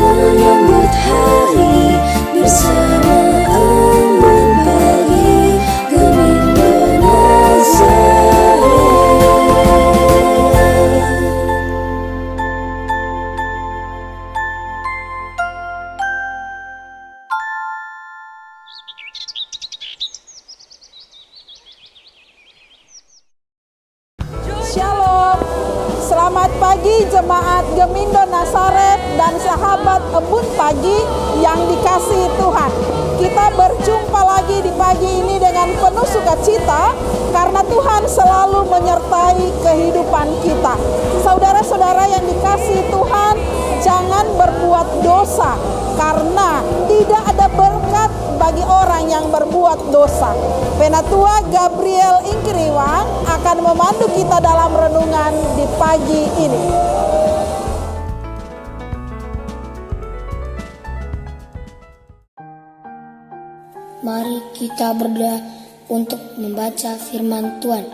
Menyambut hari bersama Aman Pagi Gemindo Nazaret. Shalom, selamat pagi jemaat Gemindo Nazaret dan sahabat Embun Pagi yang dikasihi Tuhan. Kita berjumpa lagi di pagi ini dengan penuh sukacita karena Tuhan selalu menyertai kehidupan kita. Saudara-saudara yang dikasihi Tuhan, jangan berbuat dosa karena tidak ada berkat bagi orang yang berbuat dosa. Penatua Gabriel Ingkiriwang akan memandu kita dalam renungan di pagi ini. Mari kita berdoa untuk membaca firman Tuhan.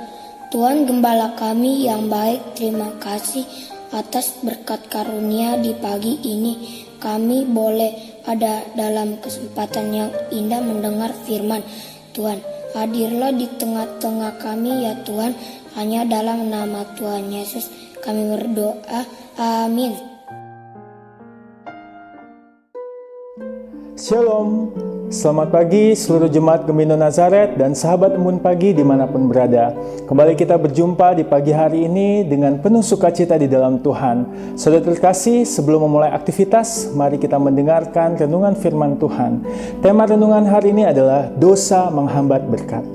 Tuhan Gembala kami yang baik, terima kasih atas berkat karunia di pagi ini. Kami boleh ada dalam kesempatan yang indah mendengar firman Tuhan. Hadirlah di tengah-tengah kami ya Tuhan, hanya dalam nama Tuhan Yesus kami berdoa, amin. Shalom, selamat pagi seluruh jemaat Gemindo Nazaret dan sahabat Embun Pagi dimanapun berada. Kembali kita berjumpa di pagi hari ini dengan penuh sukacita di dalam Tuhan. Saudara terkasih, sebelum memulai aktivitas, mari kita mendengarkan renungan firman Tuhan. Tema renungan hari ini adalah dosa menghambat berkat.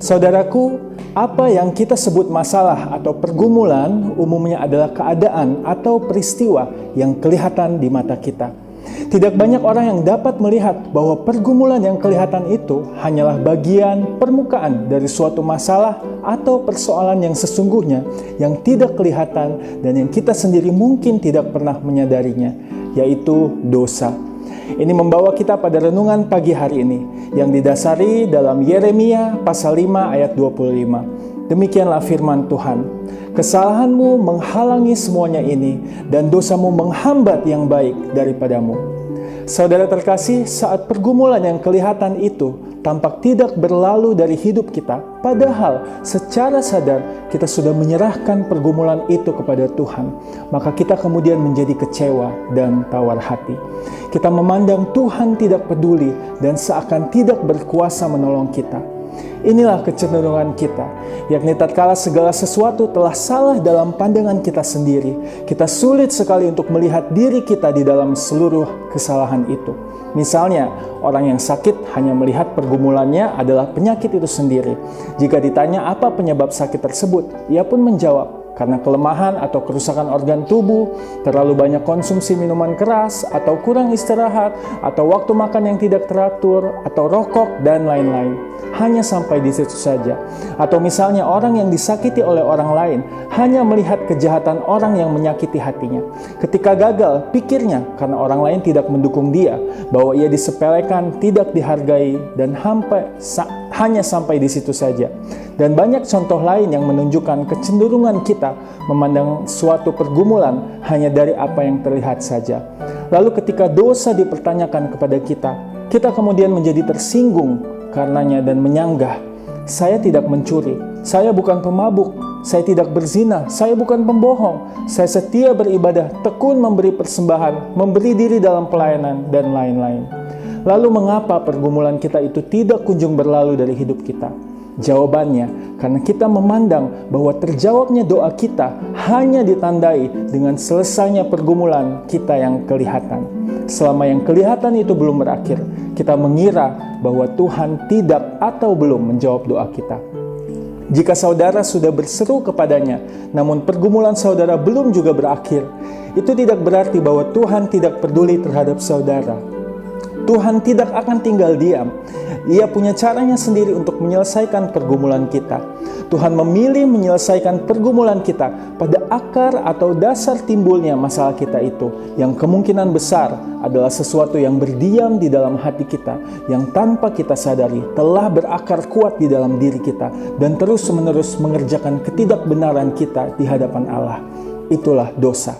Saudaraku, apa yang kita sebut masalah atau pergumulan umumnya adalah keadaan atau peristiwa yang kelihatan di mata kita. Tidak banyak orang yang dapat melihat bahwa pergumulan yang kelihatan itu hanyalah bagian permukaan dari suatu masalah atau persoalan yang sesungguhnya yang tidak kelihatan dan yang kita sendiri mungkin tidak pernah menyadarinya, yaitu dosa. Ini membawa kita pada renungan pagi hari ini yang didasari dalam Yeremia pasal 5 ayat 25. Demikianlah firman Tuhan. Kesalahanmu menghalangi semuanya ini dan dosamu menghambat yang baik daripadamu. Saudara terkasih, saat pergumulan yang kelihatan itu tampak tidak berlalu dari hidup kita, padahal secara sadar kita sudah menyerahkan pergumulan itu kepada Tuhan, maka kita kemudian menjadi kecewa dan tawar hati. Kita memandang Tuhan tidak peduli dan seakan tidak berkuasa menolong kita. Inilah kecenderungan kita, yakni tatkala segala sesuatu telah salah dalam pandangan kita sendiri, kita sulit sekali untuk melihat diri kita di dalam seluruh kesalahan itu. Misalnya, orang yang sakit hanya melihat pergumulannya adalah penyakit itu sendiri. Jika ditanya apa penyebab sakit tersebut, ia pun menjawab, karena kelemahan atau kerusakan organ tubuh, terlalu banyak konsumsi minuman keras, atau kurang istirahat, atau waktu makan yang tidak teratur, atau rokok, dan lain-lain. Hanya sampai di situ saja. Atau misalnya orang yang disakiti oleh orang lain hanya melihat kejahatan orang yang menyakiti hatinya. Ketika gagal, pikirnya karena orang lain tidak mendukung dia, bahwa ia disepelekan, tidak dihargai, dan hanya sampai di situ saja. Dan banyak contoh lain yang menunjukkan kecenderungan kita memandang suatu pergumulan hanya dari apa yang terlihat saja. Lalu ketika dosa dipertanyakan kepada kita, kita kemudian menjadi tersinggung karenanya dan menyanggah. Saya tidak mencuri, saya bukan pemabuk, saya tidak berzina, saya bukan pembohong, saya setia beribadah, tekun memberi persembahan, memberi diri dalam pelayanan, dan lain-lain. Lalu mengapa pergumulan kita itu tidak kunjung berlalu dari hidup kita? Jawabannya, karena kita memandang bahwa terjawabnya doa kita hanya ditandai dengan selesainya pergumulan kita yang kelihatan. Selama yang kelihatan itu belum berakhir, kita mengira bahwa Tuhan tidak atau belum menjawab doa kita. Jika saudara sudah berseru kepadanya, namun pergumulan saudara belum juga berakhir, itu tidak berarti bahwa Tuhan tidak peduli terhadap saudara. Tuhan tidak akan tinggal diam. Ia punya caranya sendiri untuk menyelesaikan pergumulan kita. Tuhan memilih menyelesaikan pergumulan kita pada akar atau dasar timbulnya masalah kita itu, yang kemungkinan besar adalah sesuatu yang berdiam di dalam hati kita, yang tanpa kita sadari telah berakar kuat di dalam diri kita dan terus-menerus mengerjakan ketidakbenaran kita di hadapan Allah. Itulah dosa.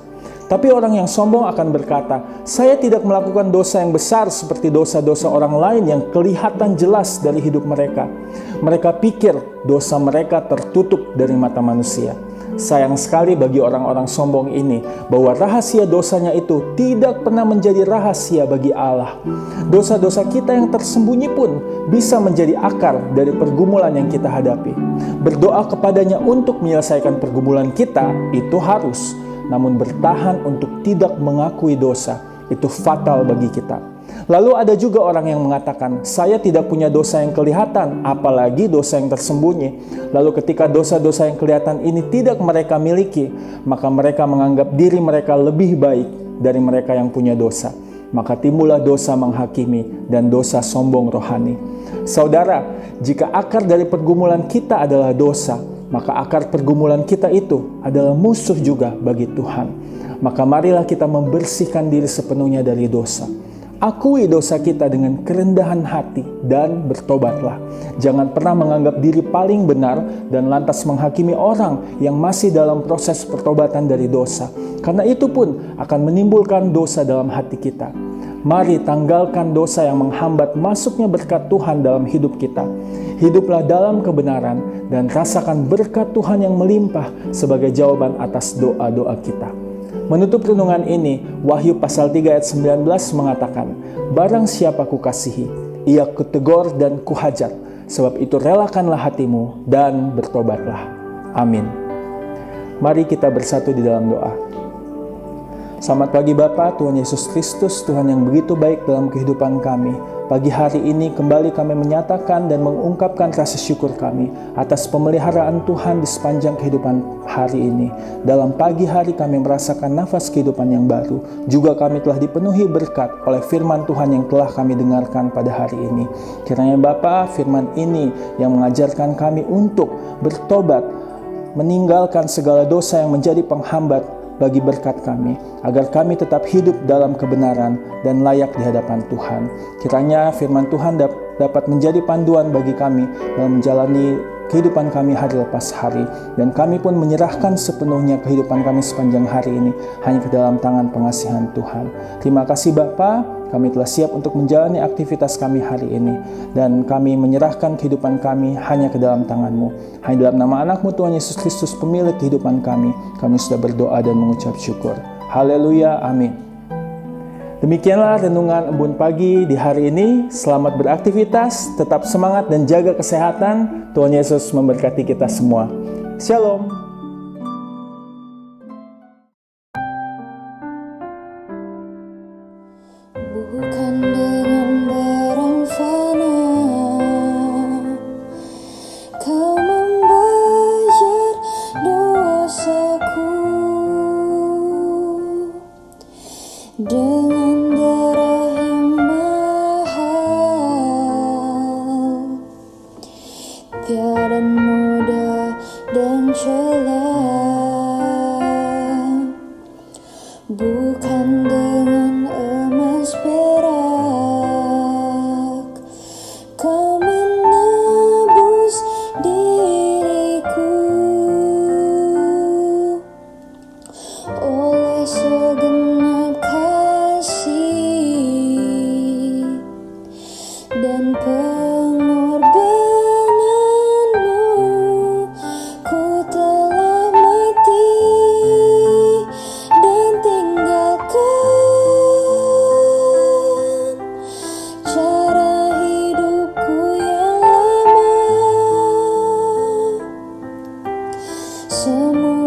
Tapi orang yang sombong akan berkata, saya tidak melakukan dosa yang besar seperti dosa-dosa orang lain yang kelihatan jelas dari hidup mereka. Mereka pikir dosa mereka tertutup dari mata manusia. Sayang sekali bagi orang-orang sombong ini bahwa rahasia dosanya itu tidak pernah menjadi rahasia bagi Allah. Dosa-dosa kita yang tersembunyi pun bisa menjadi akar dari pergumulan yang kita hadapi. Berdoa kepadanya untuk menyelesaikan pergumulan kita itu harus. Namun bertahan untuk tidak mengakui dosa, itu fatal bagi kita. Lalu ada juga orang yang mengatakan, saya tidak punya dosa yang kelihatan, apalagi dosa yang tersembunyi. Lalu ketika dosa-dosa yang kelihatan ini tidak mereka miliki, maka mereka menganggap diri mereka lebih baik dari mereka yang punya dosa. Maka timbullah dosa menghakimi dan dosa sombong rohani. Saudara, jika akar dari pergumulan kita adalah dosa, maka akar pergumulan kita itu adalah musuh juga bagi Tuhan. Maka marilah kita membersihkan diri sepenuhnya dari dosa. Akui dosa kita dengan kerendahan hati dan bertobatlah. Jangan pernah menganggap diri paling benar dan lantas menghakimi orang yang masih dalam proses pertobatan dari dosa. Karena itu pun akan menimbulkan dosa dalam hati kita. Mari tanggalkan dosa yang menghambat masuknya berkat Tuhan dalam hidup kita. Hiduplah dalam kebenaran dan rasakan berkat Tuhan yang melimpah sebagai jawaban atas doa-doa kita. Menutup renungan ini, Wahyu pasal 3 ayat 19 mengatakan, barang siapa kukasihi, ia kutegur dan kuhajar, sebab itu relakanlah hatimu dan bertobatlah. Amin. Mari kita bersatu di dalam doa. Selamat pagi Bapa, Tuhan Yesus Kristus, Tuhan yang begitu baik dalam kehidupan kami. Pagi hari ini kembali kami menyatakan dan mengungkapkan rasa syukur kami atas pemeliharaan Tuhan di sepanjang kehidupan hari ini. Dalam pagi hari kami merasakan nafas kehidupan yang baru. Juga kami telah dipenuhi berkat oleh firman Tuhan yang telah kami dengarkan pada hari ini. Kiranya Bapa, firman ini yang mengajarkan kami untuk bertobat, meninggalkan segala dosa yang menjadi penghambat bagi berkat kami, agar kami tetap hidup dalam kebenaran dan layak di hadapan Tuhan. Kiranya firman Tuhan dapat menjadi panduan bagi kami dalam menjalani kehidupan kami hari lepas hari, dan kami pun menyerahkan sepenuhnya kehidupan kami sepanjang hari ini hanya ke dalam tangan pengasihan Tuhan. Terima kasih Bapa, kami telah siap untuk menjalani aktivitas kami hari ini, dan kami menyerahkan kehidupan kami hanya ke dalam tangan-Mu. Hanya dalam nama anak-Mu Tuhan Yesus Kristus, pemilik kehidupan kami sudah berdoa dan mengucap syukur. Haleluya, amin. Demikianlah renungan Embun Pagi di hari ini. Selamat beraktivitas, tetap semangat dan jaga kesehatan. Tuhan Yesus memberkati kita semua. Shalom. Bukan dengan barang fana Kau membayar dosaku, dengan darah yang mahal, tiada noda dan celah. Bukan dengan emas perak Kau menebus diriku, oleh segenap kasih dan pengorbananmu, ku telah mati dan tinggalkan cara hidupku yang lama. Semua